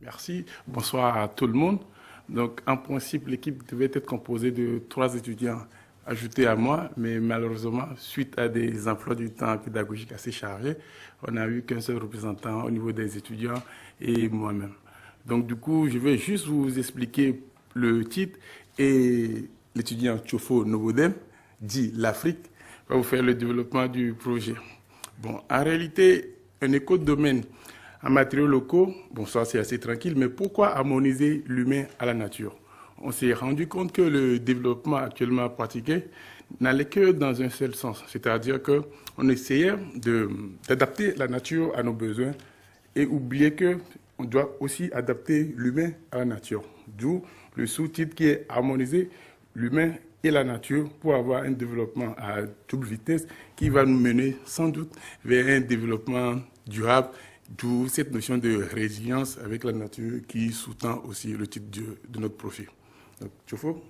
Merci. Bonsoir à tout le monde. Donc, en principe, l'équipe devait être composée de 3 étudiants ajoutés à moi, mais malheureusement, suite à des emplois du temps pédagogiques assez chargés, on n'a eu qu'un seul représentant au niveau des étudiants et moi-même. Donc, du coup, je vais juste vous expliquer le titre et l'étudiant Tchofo Nobodem, dit l'Afrique, va vous faire le développement du projet. Bon, en réalité, un écodomaine en matériaux locaux, bon, ça c'est assez tranquille, mais pourquoi harmoniser l'humain à la nature? On s'est rendu compte que le développement actuellement pratiqué n'allait que dans un seul sens, c'est-à-dire qu'on essayait d'adapter la nature à nos besoins et oublier qu'on doit aussi adapter l'humain à la nature. D'où le sous-titre qui est harmoniser l'humain et la nature pour avoir un développement à double vitesse qui va nous mener sans doute vers un développement durable, d'où cette notion de résilience avec la nature qui sous-tend aussi le titre de notre profil. Donc, Tchofo.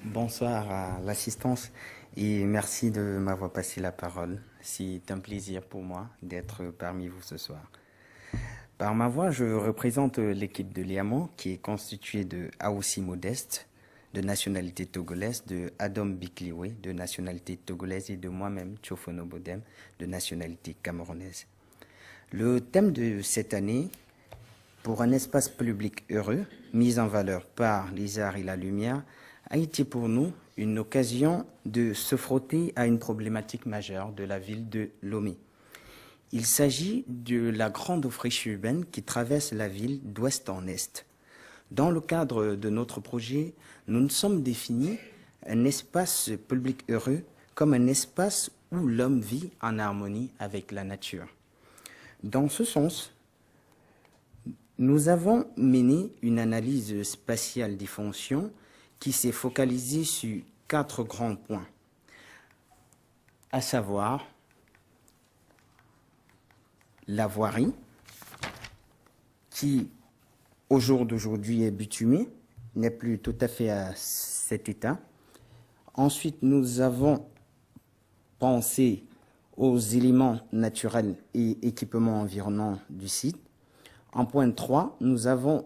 Bonsoir à l'assistance et merci de m'avoir passé la parole. C'est un plaisir pour moi d'être parmi vous ce soir. Par ma voix, je représente l'équipe de Liamon qui est constituée de Aoussi Modeste, de nationalité togolaise, de Adam Bikliwe, de nationalité togolaise et de moi-même, Tchofono Bodem, de nationalité camerounaise. Le thème de cette année, pour un espace public heureux, mis en valeur par les arts et la lumière, a été pour nous une occasion de se frotter à une problématique majeure de la ville de Lomé. Il s'agit de la grande friche urbaine qui traverse la ville d'ouest en est. Dans le cadre de notre projet, nous nous sommes définis un espace public heureux comme un espace où l'homme vit en harmonie avec la nature. Dans ce sens, nous avons mené une analyse spatiale des fonctions qui s'est focalisée sur 4 grands points, à savoir la voirie, qui au jour d'aujourd'hui est bitumée, n'est plus tout à fait à cet état. Ensuite, nous avons pensé aux éléments naturels et équipements environnants du site. En point 3, nous avons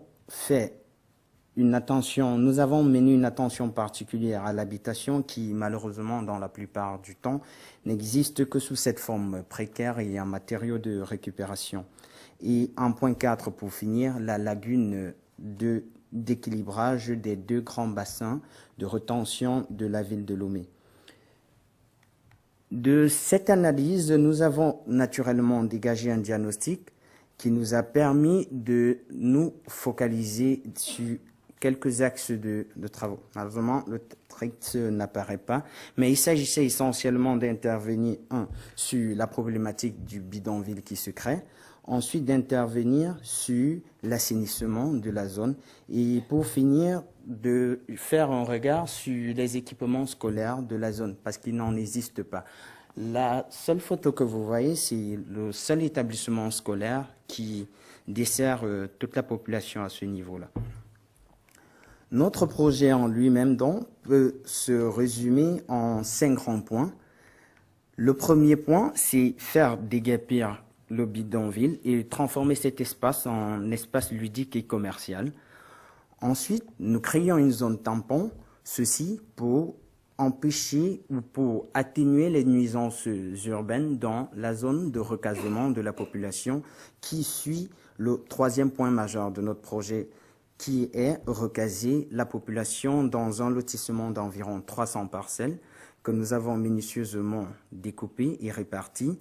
mené une attention particulière à l'habitation qui, malheureusement, dans la plupart du temps, n'existe que sous cette forme précaire et en matériaux de récupération. Et en point 4, pour finir, la lagune d'équilibrage des 2 grands bassins de retention de la ville de Lomé. De cette analyse, nous avons naturellement dégagé un diagnostic qui nous a permis de nous focaliser sur quelques axes de travaux. Malheureusement, le texte n'apparaît pas, mais il s'agissait essentiellement d'intervenir, sur la problématique du bidonville qui se crée, ensuite d'intervenir sur l'assainissement de la zone et pour finir de faire un regard sur les équipements scolaires de la zone, parce qu'il n'en existe pas. La seule photo que vous voyez, c'est le seul établissement scolaire qui dessert toute la population à ce niveau-là. Notre projet en lui-même, donc, peut se résumer en 5 grands points. Le premier point, c'est faire déguerpir le bidonville et transformer cet espace en espace ludique et commercial. Ensuite, nous créons une zone tampon, ceci pour empêcher ou pour atténuer les nuisances urbaines dans la zone de recasement de la population qui suit le 3e point majeur de notre projet, qui est recaser la population dans un lotissement d'environ 300 parcelles que nous avons minutieusement découpées et réparties.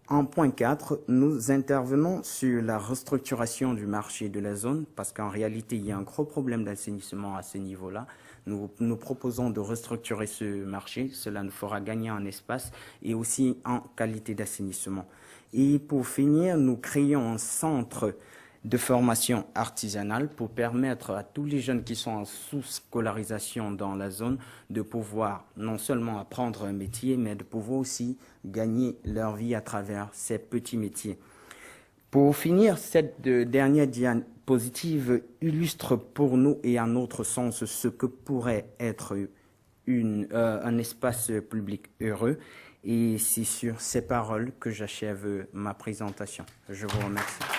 En point 4, nous intervenons sur la restructuration du marché de la zone parce qu'en réalité, il y a un gros problème d'assainissement à ce niveau-là. Nous proposons de restructurer ce marché. Cela nous fera gagner en espace et aussi en qualité d'assainissement. Et pour finir, nous créons un centre de formation artisanale pour permettre à tous les jeunes qui sont en sous-scolarisation dans la zone de pouvoir non seulement apprendre un métier, mais de pouvoir aussi gagner leur vie à travers ces petits métiers. Pour finir, cette dernière diapositive illustre pour nous et à notre sens ce que pourrait être un espace public heureux. Et c'est sur ces paroles que j'achève ma présentation. Je vous remercie.